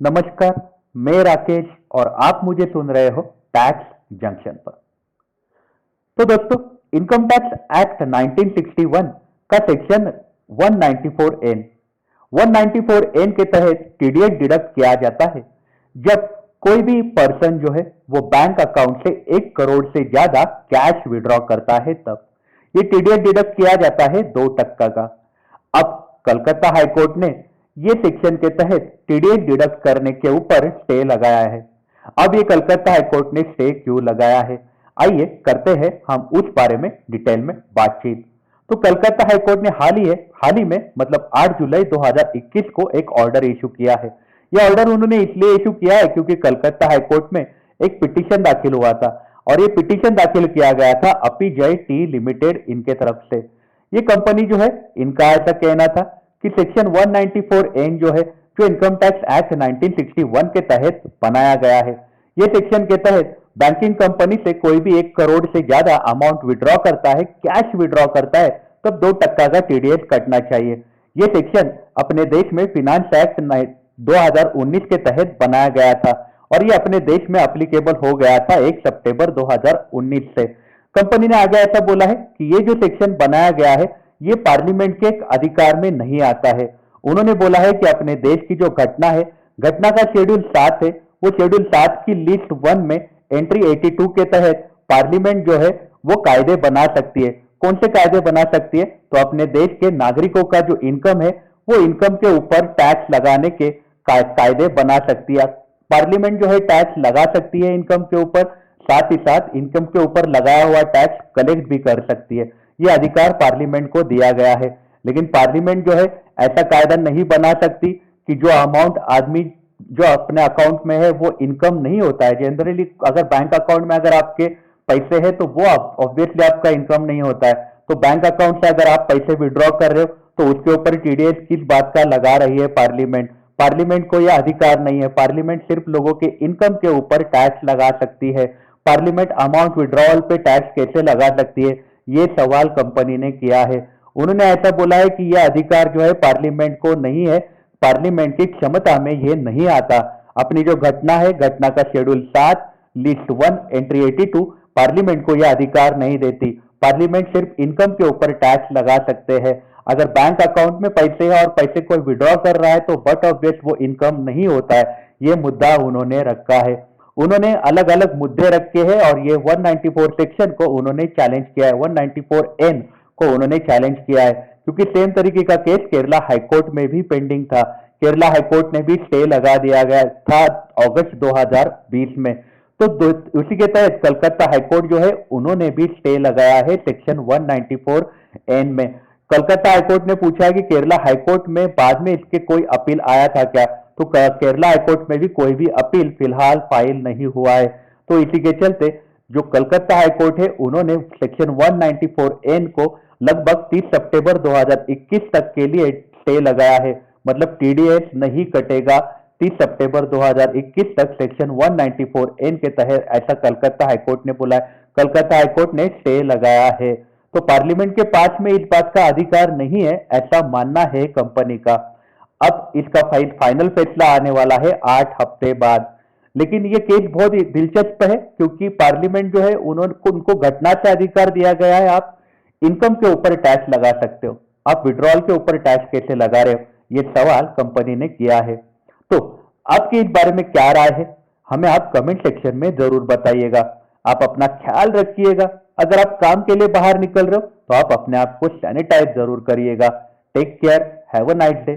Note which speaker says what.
Speaker 1: नमस्कार। मैं राकेश और आप मुझे सुन रहे हो टैक्स जंक्शन पर। तो दोस्तों, इनकम टैक्स एक्ट 1961 का सेक्शन 194 एन 194 एन के तहत टीडीएस डिडक्ट किया जाता है जब कोई भी पर्सन जो है वो बैंक अकाउंट से 1 करोड़ से ज्यादा कैश विड्रॉ करता है, तब ये टीडीएस डिडक्ट किया जाता है 2% का। अब कलकत्ता हाईकोर्ट ने ये सेक्शन के तहत टीडीएस डिडक्ट करने के ऊपर स्टे लगाया है। अब ये कलकत्ता हाईकोर्ट ने स्टे क्यों लगाया है, आइए करते हैं हम उस बारे में डिटेल में बातचीत। तो कलकत्ता हाईकोर्ट ने हाल ही में मतलब 8 जुलाई 2021 को एक ऑर्डर इशू किया है। यह ऑर्डर उन्होंने इसलिए इशू किया है क्योंकि कलकत्ता हाईकोर्ट में एक पिटीशन दाखिल हुआ था और ये पिटीशन दाखिल किया गया था अपी जय टी लिमिटेड इनके तरफ से। ये कंपनी जो है, इनका ऐसा कहना था कि सेक्शन 194 एन जो है, जो इनकम टैक्स एक्ट 1961 के तहत बनाया गया है, ये सेक्शन के तहत बैंकिंग कंपनी से कोई भी 1 करोड़ से ज्यादा अमाउंट विड्रॉ करता है, कैश विड्रॉ करता है, तब 2% का टीडीएस कटना चाहिए। ये सेक्शन अपने देश में फिनांस एक्ट 2019 के तहत बनाया गया था और ये अपने देश में एप्लीकेबल हो गया था 1 सितंबर 2019 से। कंपनी ने आगे ऐसा बोला है कि ये जो सेक्शन बनाया गया है ये पार्लियामेंट के अधिकार में नहीं आता है। उन्होंने बोला है कि अपने देश की जो घटना है, घटना का शेड्यूल 7 है, वो शेड्यूल 7 की लिस्ट 1 में एंट्री 82 के तहत पार्लियामेंट जो है वो कायदे बना सकती है। कौन से कायदे बना सकती है? तो अपने देश के नागरिकों का जो इनकम है वो इनकम के ऊपर टैक्स लगाने के कायदे बना सकती है। पार्लियामेंट जो है टैक्स लगा सकती है इनकम के ऊपर, साथ ही साथ इनकम के ऊपर लगाया हुआ टैक्स कलेक्ट भी कर सकती है। ये अधिकार पार्लियामेंट को दिया गया है। लेकिन पार्लियामेंट जो है ऐसा कायदा नहीं बना सकती कि जो अमाउंट आदमी जो अपने अकाउंट में है वो इनकम नहीं होता है। जनरली अगर बैंक अकाउंट में अगर आपके पैसे है तो वो ऑब्वियसली आपका इनकम नहीं होता है। तो बैंक अकाउंट से अगर आप पैसे विड्रॉ कर रहे हो तो उसके ऊपर टीडीएस किस बात का लगा रही है पार्लियामेंट? पार्लियामेंट को यह अधिकार नहीं है। पार्लियामेंट सिर्फ लोगों के इनकम के ऊपर टैक्स लगा सकती है। पार्लियामेंट अमाउंट विड्रॉवल पे टैक्स कैसे लगा सकती है, ये सवाल कंपनी ने किया है। उन्होंने ऐसा बोला है कि यह अधिकार जो है पार्लियामेंट को नहीं है, पार्लियामेंट की क्षमता में ये नहीं आता। अपनी जो घटना है, घटना का शेड्यूल 7 लिस्ट 1 एंट्री 82 पार्लियामेंट को यह अधिकार नहीं देती। पार्लियामेंट सिर्फ इनकम के ऊपर टैक्स लगा सकते हैं। अगर बैंक अकाउंट में पैसे है और पैसे कोई विड्रॉ कर रहा है तो बट ऑब्वियस वो इनकम नहीं होता है। ये मुद्दा उन्होंने रखा है। उन्होंने अलग अलग मुद्दे रखे हैं और ये 194 सेक्शन को उन्होंने चैलेंज किया है, 194 एन को उन्होंने चैलेंज किया है क्योंकि सेम तरीके का केस केरला हाईकोर्ट में भी पेंडिंग था। केरला हाईकोर्ट ने भी स्टे लगा दिया गया था अगस्त 2020 में। तो उसी के तहत कलकत्ता हाईकोर्ट जो है उन्होंने भी स्टे लगाया है सेक्शन 194 एन में। कलकत्ता हाईकोर्ट ने पूछा कि केरला हाईकोर्ट में बाद में इसके कोई अपील आया था क्या? तो केरला हाईकोर्ट में भी कोई भी अपील फिलहाल फाइल नहीं हुआ है। तो इसी के चलते जो कलकत्ता हाईकोर्ट है उन्होंने सेक्शन 194 एन को लगभग 30 सितंबर 2021 तक के लिए स्टे लगाया है। मतलब टीडीएस नहीं कटेगा 30 सितंबर 2021 तक सेक्शन 194 एन के तहत, ऐसा कलकत्ता हाईकोर्ट ने बोला है। कलकत्ता हाईकोर्ट ने स्टे लगाया है। तो पार्लियामेंट के पास में इस बात का अधिकार नहीं है, ऐसा मानना है कंपनी का। अब इसका फाइनल फैसला आने वाला है 8 हफ्ते बाद। लेकिन ये केस बहुत ही दिलचस्प है क्योंकि पार्लियामेंट जो है उनको घटना से अधिकार दिया गया है। आप इनकम के ऊपर टैक्स लगा सकते हो, आप विड्रॉल के ऊपर टैक्स कैसे लगा रहे हो, ये सवाल कंपनी ने किया है। तो आपकी इस बारे में क्या राय है, हमें आप कमेंट सेक्शन में जरूर बताइएगा। आप अपना ख्याल रखिएगा। अगर आप काम के लिए बाहर निकल रहे हो तो आप अपने आप को सैनिटाइज जरूर करिएगा। Take care, have a nice day.